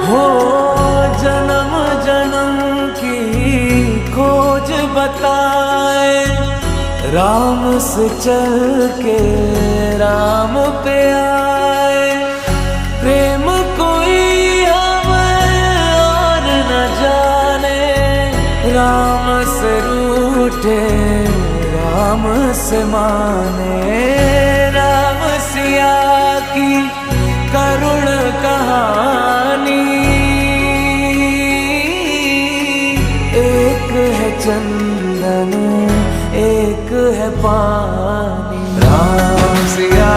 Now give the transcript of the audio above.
हो जन्म जन्म की खोज बताए, राम से चल के राम पे आए। प्रेम कोई हमें और न जाने, राम से रूठे राम से माने। राम सिया की करुण कहानी, एक है चंदन एक है पानी। राम सिया